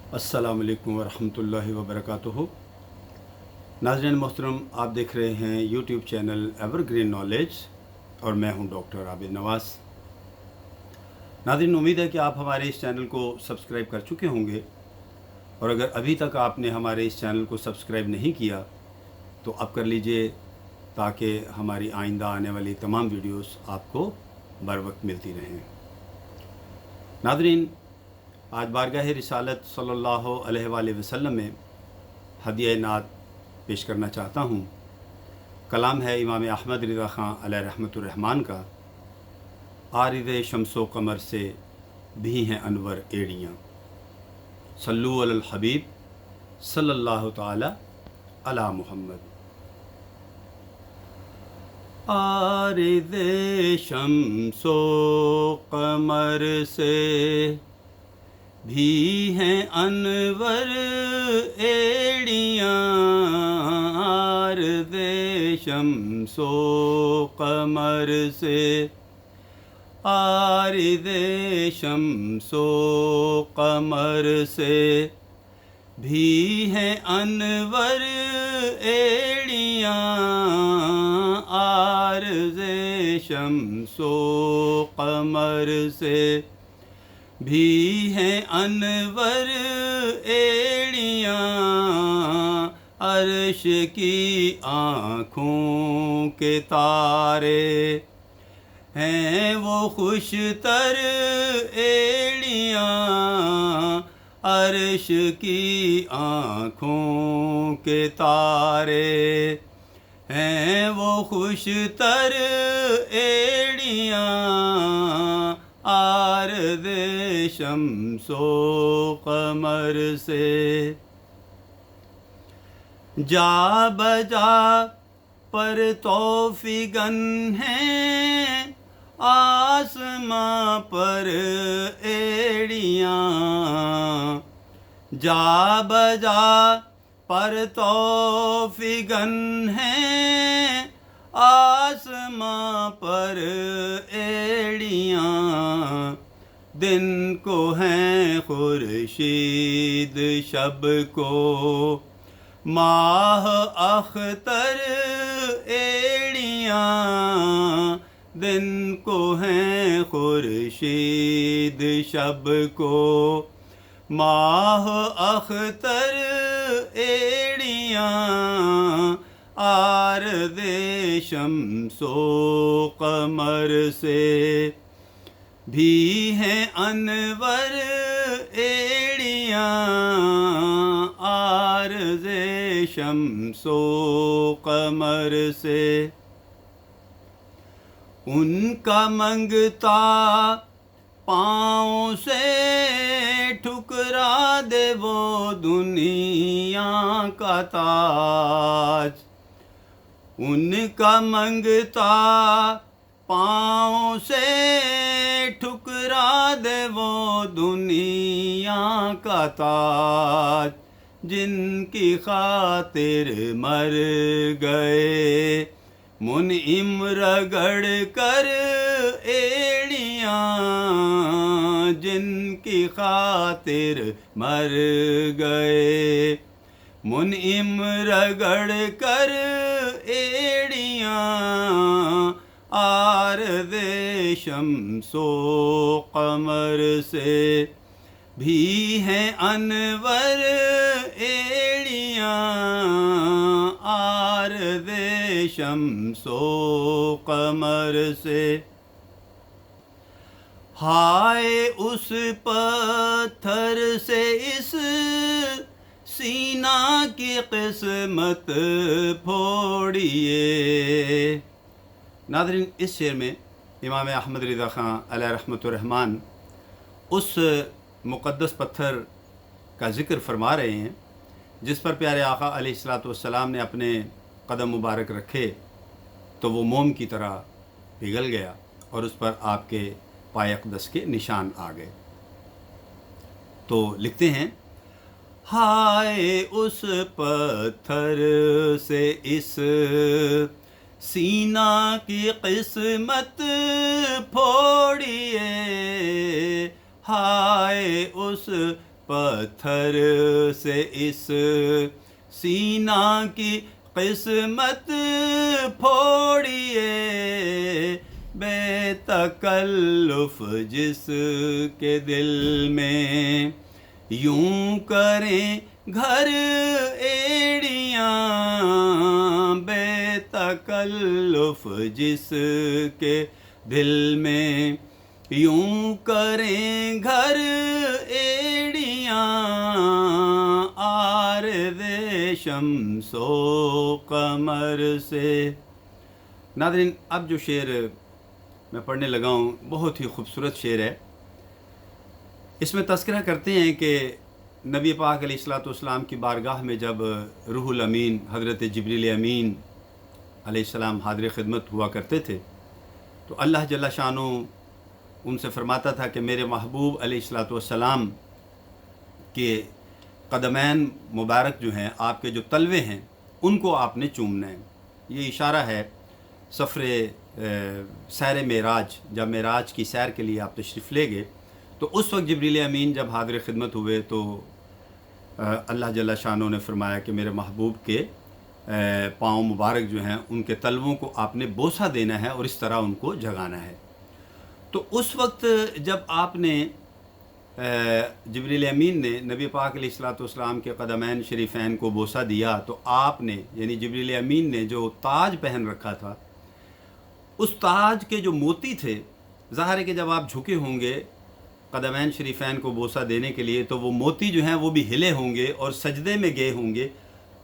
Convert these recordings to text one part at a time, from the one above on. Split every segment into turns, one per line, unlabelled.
अस्सलाम वालेकुम वरहमतुल्लाहि वबरकातुहू। नाज़रीन मोहतरम, आप देख रहे हैं यूट्यूब चैनल एवरग्रीन नॉलेज और मैं हूं डॉक्टर आबिद नवाज़। नाज़रीन, उम्मीद है कि आप हमारे इस चैनल को सब्सक्राइब कर चुके होंगे, और अगर अभी तक आपने हमारे इस चैनल को सब्सक्राइब नहीं किया तो अब कर लीजिए, ताकि हमारी आइंदा आने वाली तमाम वीडियोस आपको बर वक्त मिलती रहें। नाज़रीन, आज बारगाह रिसालत सल्लल्लाहु अलैहि वसल्लम में हदिया नात पेश करना चाहता हूँ। कलाम है इमाम अहमद रिज़ा ख़ान अलैहि रहमतुर रहमान का। आरिज़ शम्सो कमर से भी हैं अनवर एड़ियाँ, सल्लू अलल हबीब सल्लल्लाहु ताला अला मुहम्मद। आरिज़ शम्सो कमर से भी हैं अनवर एड़ियाँ, आरिज़ शम्सो कमर से, आरिज़ शम्सो कमर से भी हैं अनवर एड़ियाँ, आरिज़ शम्सो कमर से भी हैं अनवर एड़ियाँ, अर्श की आँखों के तारे हैं वो खुशतर एड़ियाँ, अर्श की आँखों के तारे हैं वो खुशतर एड़ियाँ, आरिज़ शम्सो कमर से। जा बजा पर तौफिगन हैं, आसमां पर एड़ियाँ, जा बजा पर तौफिगन हैं, आसमां पर एड़ियाँ, दिन को हैं खुर्शीद शब को माह अख्तर एड़ियाँ, दिन को हैं खुर्शीद शब को माह अख्तर एड़ियाँ, आरिज़ शम्सो कमर से भी हैं अनवर एड़ियाँ, आरिज़ शम्सो कमर से। उनका मंगता पाँव से ठुकरा दे वो दुनिया का ताज, उनका मंगता पाँव से ठुकरा दे वो दुनिया का ताज, जिनकी खातिर मर गए मुनइम रगड़ कर एड़ियाँ, जिनकी खातिर मर गए मुनइम रगड़ कर एड़ियाँ, आरिज़ शम्सो कमर से भी हैं अनवर एड़ियाँ, आरिज़ शम्सो कमर से। हाय उस पत्थर से इस सीना की किस्मत फोड़िए। नाज़रीन, इस शेर में इमाम अहमद रिज़ा ख़ान अलैहि रहमतुर रहमान उस मुक़द्दस पत्थर का ज़िक्र फरमा रहे हैं जिस पर प्यारे आका अलैहिस्सलातु वस्सलाम ने अपने कदम मुबारक रखे तो वो मोम की तरह पिघल गया और उस पर आपके पाए अक़दस के निशान आ गए। तो लिखते हैं, हाय उस पत्थर से इस सीना की किस्मत फोड़िए, हाय उस पत्थर से इस सीना की किस्मत फोड़िए, बेतकल्लुफ जिसके दिल में यूं करें घर एड़ियाँ, बेतकल्लुफ जिसके दिल में यूं करें घर एड़ियाँ, आरज़े शम्सो कमर से। नाज़रीन, अब जो शेर मैं पढ़ने लगा हूँ बहुत ही खूबसूरत शेर है। इसमें तज़किरा करते हैं कि नबी पाक अलैहिस्सलाम की बारगाह में जब रूहुल अमीन हज़रत जिब्रील अमीन अलैहिस्सलाम हाज़िर ख़िदमत हुआ करते थे, तो अल्लाह जल्ल शानो उनसे फ़रमाता था कि मेरे महबूब अलैहिस्सलाम के कदमैन मुबारक जो हैं, आपके जो तलवे हैं, उनको आपने चूमना है। ये इशारा है सफ़र सैर मेराज, जब मेराज की सैर के लिए आप तशरीफ़ ले गए, तो उस वक्त जिब्रील अमीन जब हाज़िर ख़िदमत हुए तो अल्लाह जल्ल शानो ने फ़रमाया कि मेरे महबूब के पाँव मुबारक जो हैं, उनके तलवों को आपने बोसा देना है और इस तरह उनको जगाना है। तो उस वक्त जब आपने जिब्रील अमीन ने नबी पाक अलैहिस्सलाम के कदमैन शरीफ़ैन को बोसा दिया, तो आपने यानी जिब्रील अमीन ने जो ताज पहन रखा था, उस ताज के जो मोती थे, ज़ाहिर है कि जब आप झुके होंगे कदमैन शरीफ़ैन को बोसा देने के लिए, तो वो मोती जो हैं वो भी हिले होंगे और सजदे में गए होंगे।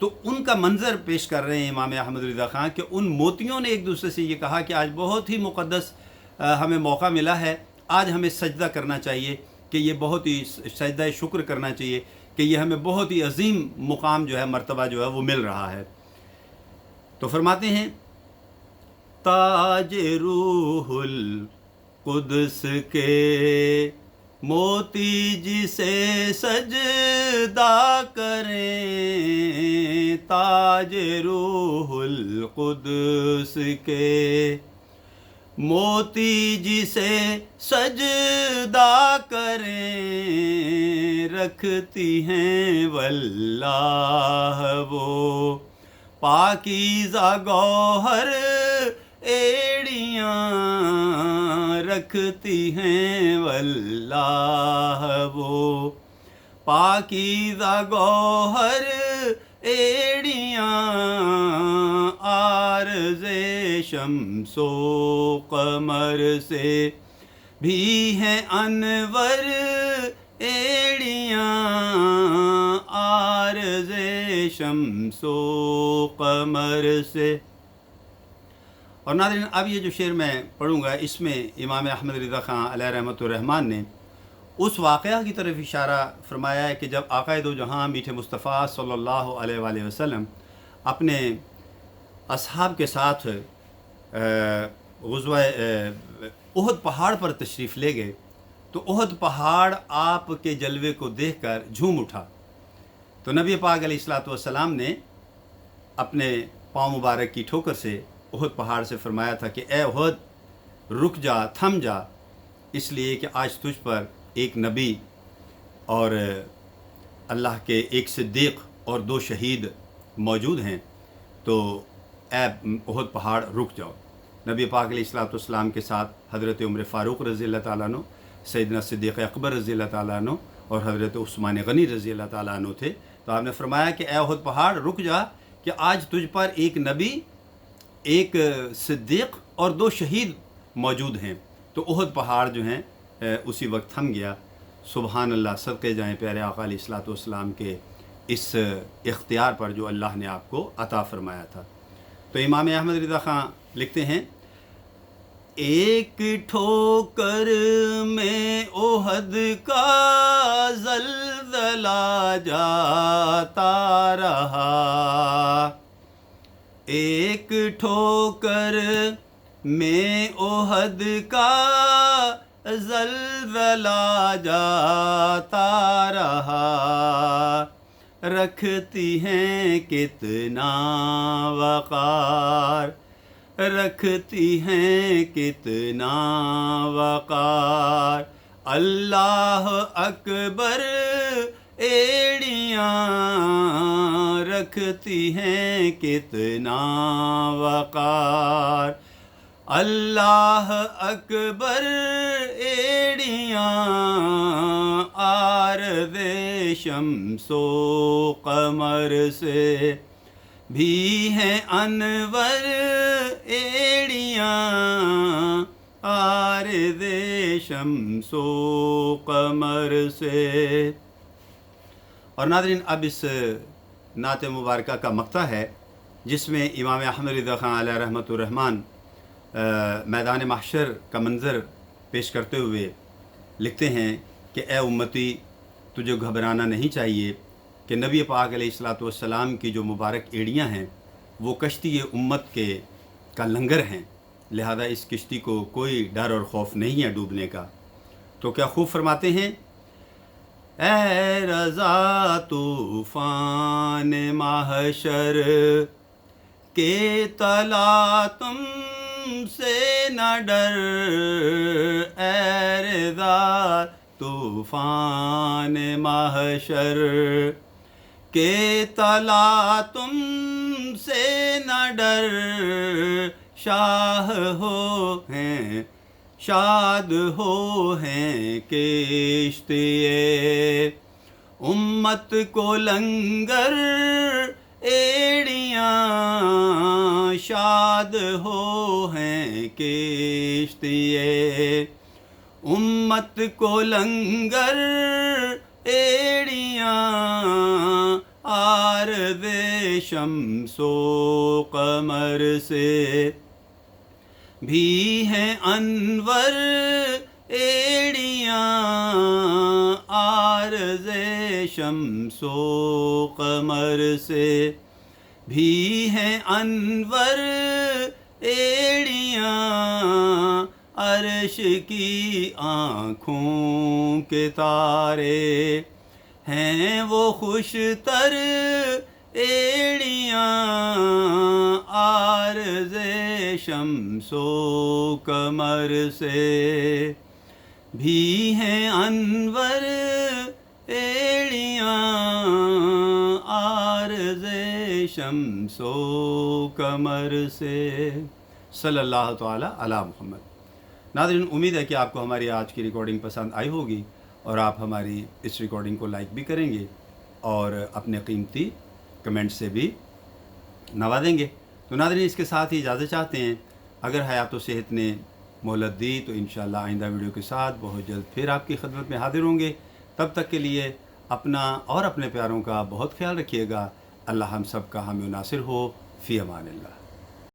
तो उनका मंज़र पेश कर रहे हैं इमाम अहमद रिज़ा ख़ान कि उन मोतियों ने एक दूसरे से ये कहा कि आज बहुत ही मुक़द्दस हमें मौका मिला है, आज हमें सजदा करना चाहिए, कि ये बहुत ही सजदा शुक्र करना चाहिए कि ये हमें बहुत ही अजीम मुकाम जो है, मर्तबा जो है वो मिल रहा है। तो फरमाते हैं ताज रूहुल कुद्स के मोती जिसे सजदा करें, ताज रूहुल कुद्स के मोती जिसे सजदा करें, रखती हैं वल्लाह वो पाकीज़ा गौहर एड़ियाँ, रखती हैं वल्लाह वो पाकीज़ा गौहर एड़ियाँ, आरज़े शम्सो कमर से भी हैं अनवर एड़ियाँ, आरज़े शम्सो कमर से। और नाज़रीन, अब ये जो शेर मैं पढ़ूँगा, इसमें इमाम अहमद रिज़ा ख़ान अलैहि रहमतुर रहमान ने उस वाक़या की तरफ इशारा फरमाया है कि जब आक़ाए दो जहाँ मीठे मुस्तफ़ा सल्लल्लाहु अलैहि वसल्लम अपने असहाब के साथ ग़ुज़वा उहद पहाड़ पर तशरीफ़ ले गए, तो उहद पहाड़ आपके जलवे को देखकर झूम उठा। तो नबी पाक अलैहिस्सलाम ने अपने पाँव मुबारक की ठोकर से उहद पहाड़ से फरमाया था कि ए उहद, रुक जा, थम जा, इसलिए कि आज तुझ पर एक नबी और अल्लाह के एक सिद्दीक़ और दो शहीद मौजूद हैं, तो ए उहद पहाड़ रुक जाओ। नबी पाक अलैहिस्सलाम के साथ हज़रत उमर फ़ारूक रज़ी अल्लाह ताला अन्हु, सैयदना सिद्दीक़ अकबर रज़ी अल्लाह ताला अन्हु और हज़रत उस्मान गनी रज़ी अल्लाह ताला अन्हु थे। तो आपने फरमाया कि ए उहद पहाड़ रुक जा, कि आज तुझ पर एक नबी, एक सिद्दीक़ और दो शहीद मौजूद हैं। तो उहद पहाड़ जो हैं उसी वक्त थम गया। सुबहान अल्लाह, सदक़े जाएँ प्यारे आक़ा अलैहिस्सलाम के इस इख्तियार पर जो अल्लाह ने आपको अता फ़रमाया था। तो इमाम अहमद रिज़ा ख़ान लिखते हैं, एक ठोकर में उहद का ज़लज़ला जाता रहा, एक ठोकर में उहद का ज़लज़ला जाता रहा, रखती हैं कितना वक़ार, रखती हैं कितना वक़ार, اللہ اکبر ایڑیاں رکھتی ہیں کتنا وقار، اللہ اکبر ایڑیاں عارض شمس و قمر سے بھی ہیں انور ایڑیاں عارض شمس و قمر سے۔ اور ناظرین، اب اس نعت مبارکہ کا مقطع ہے جس میں امام احمد رضا خان علیہ رحمۃ الرحمن میدان محشر کا منظر پیش کرتے ہوئے لکھتے ہیں کہ اے امتی، تجھے گھبرانا نہیں چاہیے کہ نبی پاک علیہ الصلاۃ والسلام کی جو مبارک ایڑیاں ہیں وہ کشتی امت کا لنگر ہیں، لہذا اس کشتی کو کوئی ڈر اور خوف نہیں ہے ڈوبنے کا۔ تو کیا خوب فرماتے ہیں، اے رضا طوفان محشر کے تلا تم سے نہ ڈر، اے رضا طوفان محشر کے تلا تم سے نہ ڈر، شاہ ہو ہیں شاد ہو ہیں کشتی امت کو لنگر ایڑیاں، شاد ہو ہیں کشتی امت کو لنگر ایڑیاں عارض شمس و قمر سے بھی ہیں انور ایڑیاں عارض شمس و قمر سے بھی ہیں انور ایڑیاں، عرش کی آنکھوں کے تارے ہیں وہ خوش تر ایڑیاں عارض شمس و قمر سے بھی ہیں انور ایڑیاں عارض شمس و قمر سے۔ صلی اللہ تعالی علی محمد۔ ناظرین، امید ہے کہ آپ کو ہماری آج کی ریکارڈنگ پسند آئی ہوگی اور آپ ہماری اس ریکارڈنگ کو لائک بھی کریں گے اور اپنے قیمتی کمنٹ سے بھی نوازیں گے۔ تو ناظرین، اس کے ساتھ ہی اجازت چاہتے ہیں، اگر حیات و صحت نے مہلت دی تو انشاءاللہ آئندہ ویڈیو کے ساتھ بہت جلد پھر آپ کی خدمت میں حاضر ہوں گے۔ تب تک کے لیے اپنا اور اپنے پیاروں کا بہت خیال رکھیے گا۔ اللہ ہم سب کا حامی و ناصر ہو۔ فی امان اللہ۔